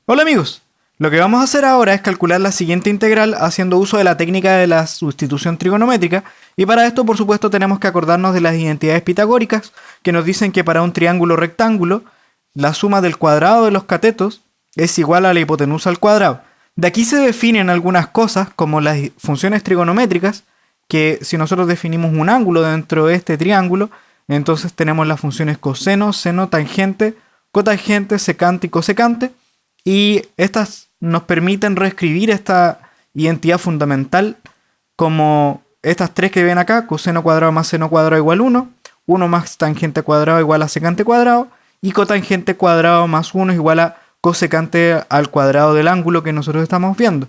Hola amigos, lo que vamos a hacer ahora es calcular la siguiente integral haciendo uso de la técnica de la sustitución trigonométrica y para esto por supuesto tenemos que acordarnos de las identidades pitagóricas que nos dicen que para un triángulo rectángulo la suma del cuadrado de los catetos es igual a la hipotenusa al cuadrado. De aquí se definen algunas cosas como las funciones trigonométricas, que si nosotros definimos un ángulo dentro de este triángulo, entonces tenemos las funciones coseno, seno, tangente, cotangente, secante y cosecante. Y estas nos permiten reescribir esta identidad fundamental como estas tres que ven acá: coseno cuadrado más seno cuadrado igual 1 más tangente cuadrado igual a secante cuadrado, y cotangente cuadrado más 1 es igual a cosecante al cuadrado del ángulo que nosotros estamos viendo.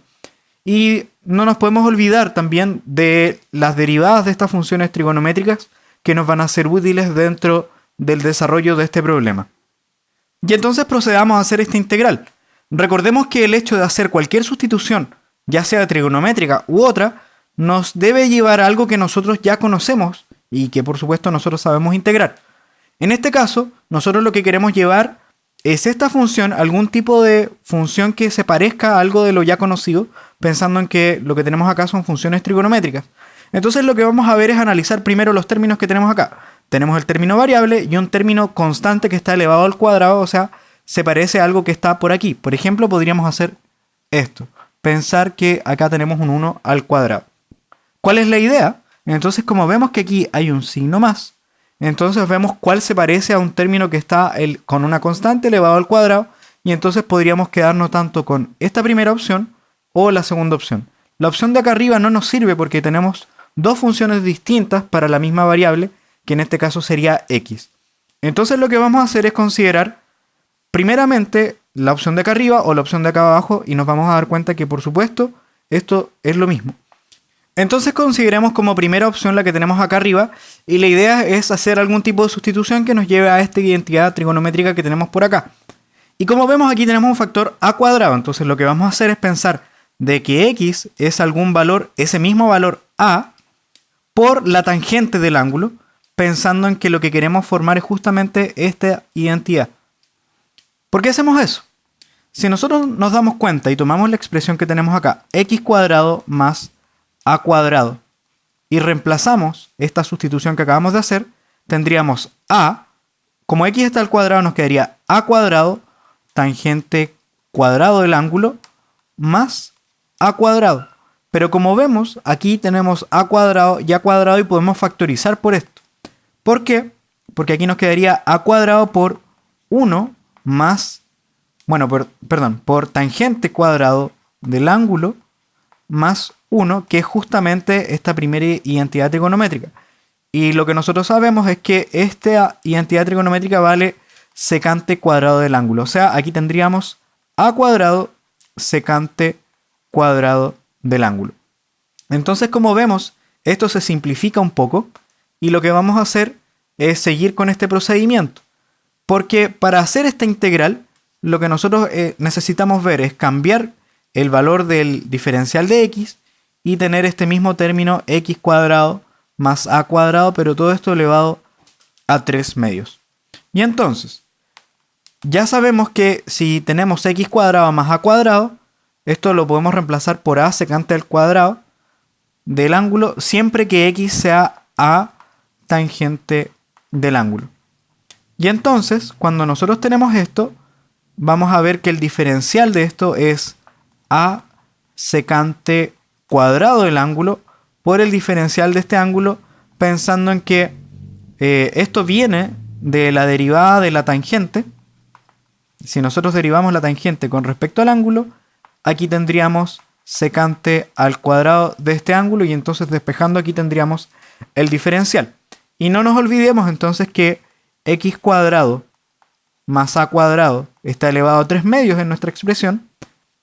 Y no nos podemos olvidar también de las derivadas de estas funciones trigonométricas que nos van a ser útiles dentro del desarrollo de este problema. Y entonces procedamos a hacer esta integral. Recordemos que el hecho de hacer cualquier sustitución, ya sea trigonométrica u otra, nos debe llevar a algo que nosotros ya conocemos y que por supuesto nosotros sabemos integrar. En este caso, nosotros lo que queremos llevar es esta función, algún tipo de función que se parezca a algo de lo ya conocido, pensando en que lo que tenemos acá son funciones trigonométricas. Entonces lo que vamos a ver es analizar primero los términos que tenemos acá. Tenemos el término variable y un término constante que está elevado al cuadrado, o sea, se parece a algo que está por aquí. Por ejemplo, podríamos hacer esto. Pensar que acá tenemos un 1 al cuadrado. ¿Cuál es la idea? Entonces, como vemos que aquí hay un signo más, entonces vemos cuál se parece a un término que está con una constante elevado al cuadrado, y entonces podríamos quedarnos tanto con esta primera opción o la segunda opción. La opción de acá arriba no nos sirve porque tenemos dos funciones distintas para la misma variable, que en este caso sería x. Entonces lo que vamos a hacer es considerar primeramente la opción de acá arriba o la opción de acá abajo, y nos vamos a dar cuenta que por supuesto esto es lo mismo. Entonces consideremos como primera opción la que tenemos acá arriba, y la idea es hacer algún tipo de sustitución que nos lleve a esta identidad trigonométrica que tenemos por acá. Y como vemos aquí tenemos un factor a cuadrado, entonces lo que vamos a hacer es pensar de que x es algún valor, ese mismo valor a, por la tangente del ángulo, pensando en que lo que queremos formar es justamente esta identidad. ¿Por qué hacemos eso? Si nosotros nos damos cuenta y tomamos la expresión que tenemos acá, x cuadrado más a cuadrado, y reemplazamos esta sustitución que acabamos de hacer, tendríamos a, como x está al cuadrado, nos quedaría a cuadrado tangente cuadrado del ángulo más a cuadrado. Pero como vemos, aquí tenemos a cuadrado y podemos factorizar por esto. ¿Por qué? Porque aquí nos quedaría a cuadrado por 1 más, por tangente cuadrado del ángulo más 1, que es justamente esta primera identidad trigonométrica. Y lo que nosotros sabemos es que esta identidad trigonométrica vale secante cuadrado del ángulo. O sea, aquí tendríamos a cuadrado secante cuadrado del ángulo. Entonces, como vemos, esto se simplifica un poco y lo que vamos a hacer es seguir con este procedimiento. Porque para hacer esta integral, lo que nosotros necesitamos ver es cambiar el valor del diferencial de x y tener este mismo término x cuadrado más a cuadrado, pero todo esto elevado a 3 medios. Y entonces, ya sabemos que si tenemos x cuadrado más a cuadrado, esto lo podemos reemplazar por a secante al cuadrado del ángulo siempre que x sea a tangente del ángulo. Y entonces, cuando nosotros tenemos esto, vamos a ver que el diferencial de esto es a secante cuadrado del ángulo por el diferencial de este ángulo, pensando en que esto viene de la derivada de la tangente. Si nosotros derivamos la tangente con respecto al ángulo, aquí tendríamos secante al cuadrado de este ángulo, y entonces despejando aquí tendríamos el diferencial. Y no nos olvidemos entonces que x cuadrado más a cuadrado está elevado a 3 medios en nuestra expresión,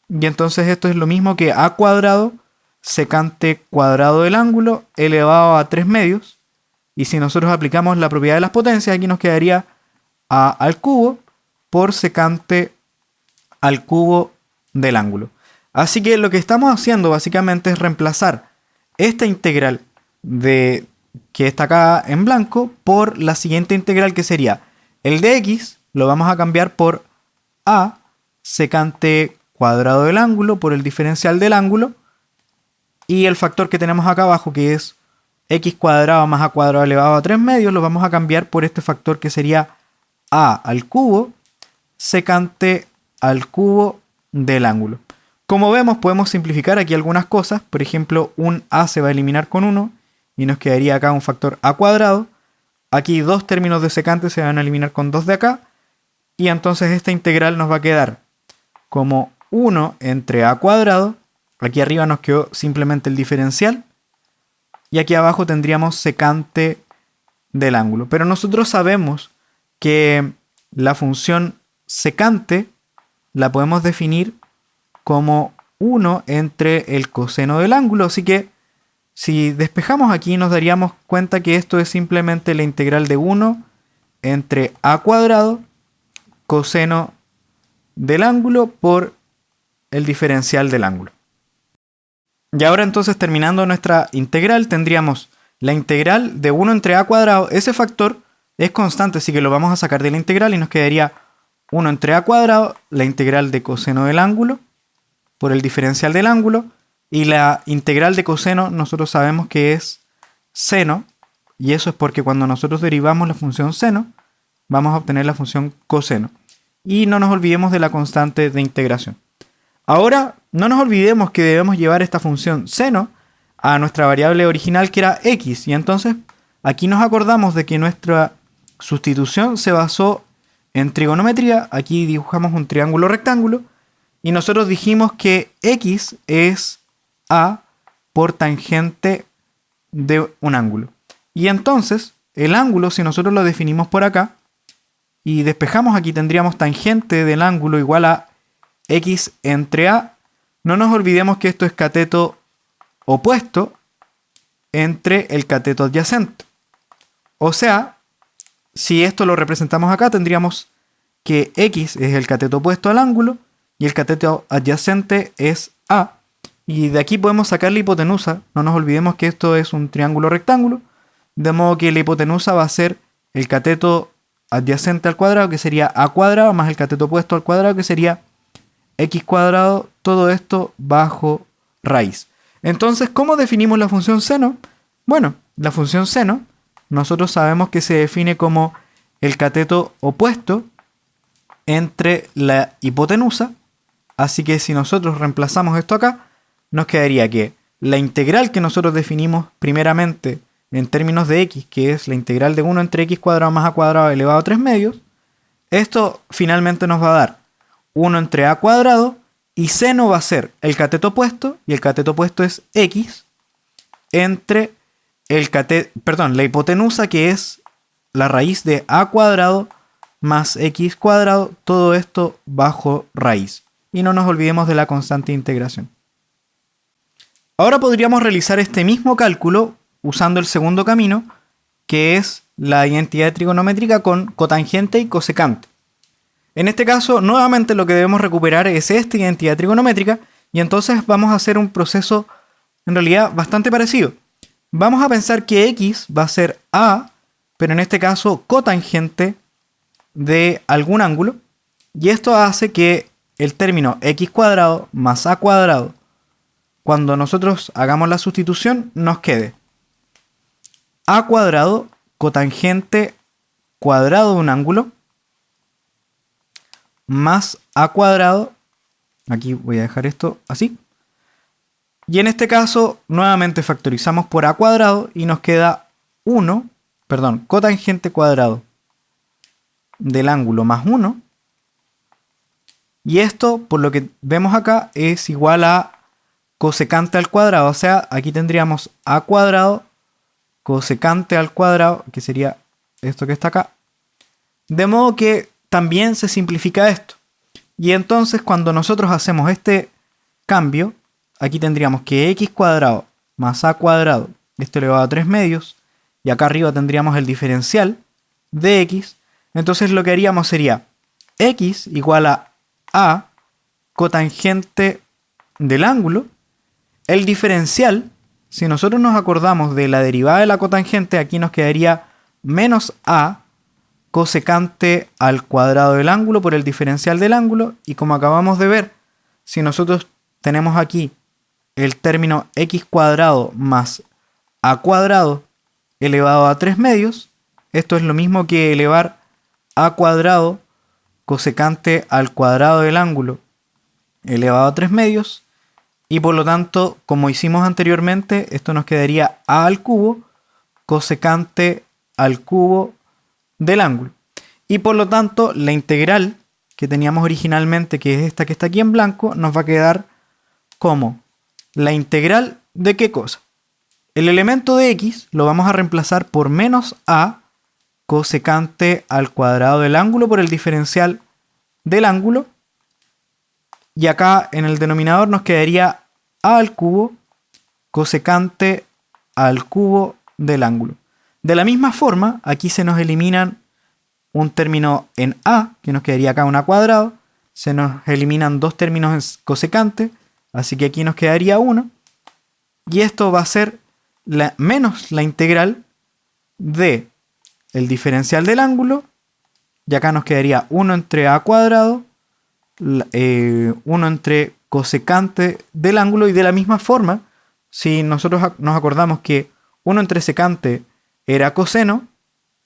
y entonces esto es lo mismo que a cuadrado secante cuadrado del ángulo elevado a 3 medios, y si nosotros aplicamos la propiedad de las potencias, aquí nos quedaría a al cubo por secante al cubo del ángulo. Así que lo que estamos haciendo básicamente es reemplazar esta integral de que está acá en blanco por la siguiente integral, que sería el de x, lo vamos a cambiar por a secante cuadrado del ángulo por el diferencial del ángulo. Y el factor que tenemos acá abajo, que es x cuadrado más a cuadrado elevado a 3 medios, lo vamos a cambiar por este factor que sería a al cubo secante al cubo del ángulo. Como vemos, podemos simplificar aquí algunas cosas. Por ejemplo, un a se va a eliminar con 1 y nos quedaría acá un factor a cuadrado. Aquí dos términos de secante se van a eliminar con 2 de acá. Y entonces esta integral nos va a quedar como 1 entre a cuadrado. Aquí arriba nos quedó simplemente el diferencial. Y aquí abajo tendríamos secante del ángulo. Pero nosotros sabemos que la función secante la podemos definir como 1 entre el coseno del ángulo. Así que si despejamos aquí nos daríamos cuenta que esto es simplemente la integral de 1 entre a cuadrado coseno del ángulo por el diferencial del ángulo. Y ahora entonces, terminando nuestra integral, tendríamos la integral de 1 entre a cuadrado. Ese factor es constante, así que lo vamos a sacar de la integral y nos quedaría 1 entre a cuadrado, la integral de coseno del ángulo por el diferencial del ángulo. Y la integral de coseno nosotros sabemos que es seno, y eso es porque cuando nosotros derivamos la función seno, vamos a obtener la función coseno. Y no nos olvidemos de la constante de integración. Ahora, no nos olvidemos que debemos llevar esta función seno a nuestra variable original, que era x. Y entonces, aquí nos acordamos de que nuestra sustitución se basó en trigonometría. Aquí dibujamos un triángulo rectángulo. Y nosotros dijimos que x es a por tangente de un ángulo. Y entonces, el ángulo, si nosotros lo definimos por acá, y despejamos aquí, tendríamos tangente del ángulo igual a x entre a. No nos olvidemos que esto es cateto opuesto entre el cateto adyacente. O sea, si esto lo representamos acá, tendríamos que x es el cateto opuesto al ángulo y el cateto adyacente es a. Y de aquí podemos sacar la hipotenusa. No nos olvidemos que esto es un triángulo rectángulo, de modo que la hipotenusa va a ser el cateto adyacente al cuadrado, que sería a cuadrado, más el cateto opuesto al cuadrado, que sería x cuadrado, todo esto bajo raíz. Entonces, ¿cómo definimos la función seno? Bueno, la función seno, nosotros sabemos que se define como el cateto opuesto entre la hipotenusa. Así que si nosotros reemplazamos esto acá, nos quedaría que la integral que nosotros definimos primeramente en términos de x, que es la integral de 1 entre x cuadrado más a cuadrado elevado a 3 medios, esto finalmente nos va a dar 1 entre a cuadrado, y seno va a ser el cateto opuesto, y el cateto opuesto es x, entre la hipotenusa, que es la raíz de a cuadrado más x cuadrado, todo esto bajo raíz. Y no nos olvidemos de la constante de integración. Ahora podríamos realizar este mismo cálculo usando el segundo camino, que es la identidad trigonométrica con cotangente y cosecante. En este caso, nuevamente lo que debemos recuperar es esta identidad trigonométrica, y entonces vamos a hacer un proceso en realidad bastante parecido. Vamos a pensar que x va a ser a, pero en este caso cotangente de algún ángulo, y esto hace que el término x cuadrado más a cuadrado, cuando nosotros hagamos la sustitución, nos quede a cuadrado cotangente cuadrado de un ángulo más a cuadrado, aquí voy a dejar esto así, y en este caso nuevamente factorizamos por a cuadrado y nos queda cotangente cuadrado del ángulo más 1, y esto, por lo que vemos acá, es igual a cosecante al cuadrado. O sea, aquí tendríamos a cuadrado cosecante al cuadrado, que sería esto que está acá. De modo que también se simplifica esto. Y entonces cuando nosotros hacemos este cambio, aquí tendríamos que x cuadrado más a cuadrado, esto elevado a 3 medios, y acá arriba tendríamos el diferencial de x. Entonces lo que haríamos sería x igual a cotangente del ángulo. El diferencial, si nosotros nos acordamos de la derivada de la cotangente, aquí nos quedaría menos a cosecante al cuadrado del ángulo por el diferencial del ángulo. Y como acabamos de ver, si nosotros tenemos aquí el término x cuadrado más a cuadrado elevado a 3 medios, esto es lo mismo que elevar a cuadrado cosecante al cuadrado del ángulo elevado a 3 medios, y por lo tanto, como hicimos anteriormente, esto nos quedaría a al cubo cosecante al cubo del ángulo. Y por lo tanto, la integral que teníamos originalmente, que es esta que está aquí en blanco, nos va a quedar como la integral de ¿qué cosa? El elemento de x lo vamos a reemplazar por menos a cosecante al cuadrado del ángulo por el diferencial del ángulo. Y acá en el denominador nos quedaría a al cubo cosecante al cubo del ángulo. De la misma forma, aquí se nos eliminan un término en a, que nos quedaría acá un a cuadrado. Se nos eliminan dos términos en cosecante, así que aquí nos quedaría 1. Y esto va a ser menos la integral de el diferencial del ángulo. Y acá nos quedaría 1 entre a cuadrado, 1 entre cosecante del ángulo. Y de la misma forma, si nosotros nos acordamos que 1 entre secante era coseno,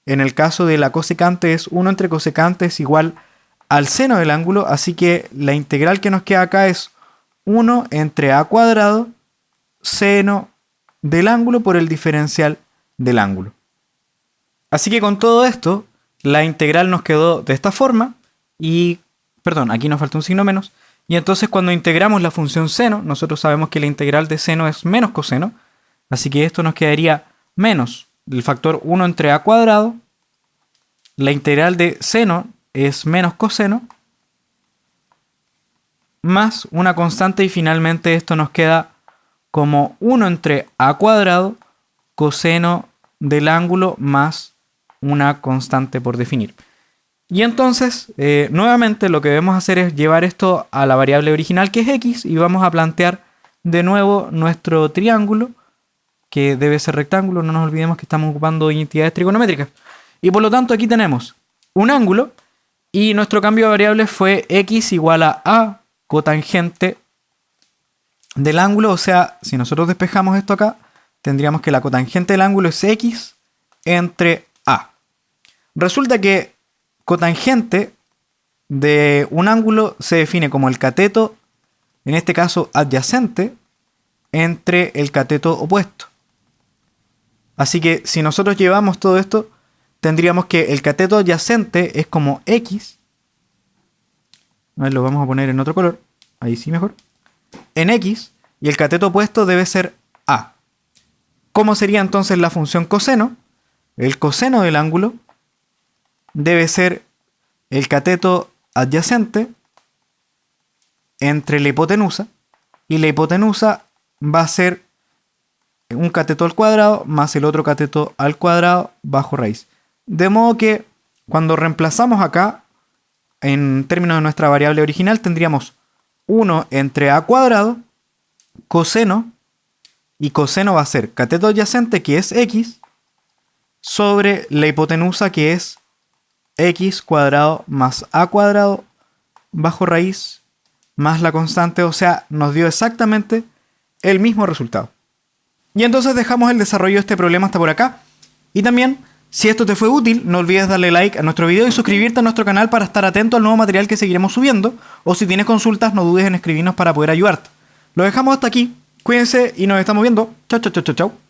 en el caso de la cosecante es 1 entre cosecante es igual al seno del ángulo, así que la integral que nos queda acá es 1 entre a cuadrado seno del ángulo por el diferencial del ángulo. Así que con todo esto, la integral nos quedó de esta forma, y, perdón, aquí nos falta un signo menos, y entonces cuando integramos la función seno, nosotros sabemos que la integral de seno es menos coseno, así que esto nos quedaría menos el factor 1 entre a cuadrado, la integral de seno es menos coseno, más una constante, y finalmente esto nos queda como 1 entre a cuadrado coseno del ángulo más una constante por definir. Y entonces, nuevamente lo que debemos hacer es llevar esto a la variable original, que es x, y vamos a plantear de nuevo nuestro triángulo, que debe ser rectángulo. No nos olvidemos que estamos ocupando identidades trigonométricas. Y por lo tanto aquí tenemos un ángulo, y nuestro cambio de variables fue x igual a cotangente del ángulo. O sea, si nosotros despejamos esto acá, tendríamos que la cotangente del ángulo es x entre a. Resulta que cotangente de un ángulo se define como el cateto, en este caso adyacente, entre el cateto opuesto. Así que si nosotros llevamos todo esto, tendríamos que el cateto adyacente es como x. A ver, lo vamos a poner en otro color. Ahí sí mejor. En x, y el cateto opuesto debe ser a. ¿Cómo sería entonces la función coseno? El coseno del ángulo debe ser el cateto adyacente entre la hipotenusa, y la hipotenusa va a ser un cateto al cuadrado más el otro cateto al cuadrado bajo raíz. De modo que cuando reemplazamos acá, en términos de nuestra variable original, tendríamos 1 entre a cuadrado coseno, y coseno va a ser cateto adyacente, que es x, sobre la hipotenusa, que es x cuadrado más a cuadrado bajo raíz más la constante. O sea, nos dio exactamente el mismo resultado. Y entonces dejamos el desarrollo de este problema hasta por acá. Y también, si esto te fue útil, no olvides darle like a nuestro video y suscribirte a nuestro canal para estar atento al nuevo material que seguiremos subiendo. O si tienes consultas, no dudes en escribirnos para poder ayudarte. Lo dejamos hasta aquí. Cuídense y nos estamos viendo. Chau, chau, chau, chau, chau.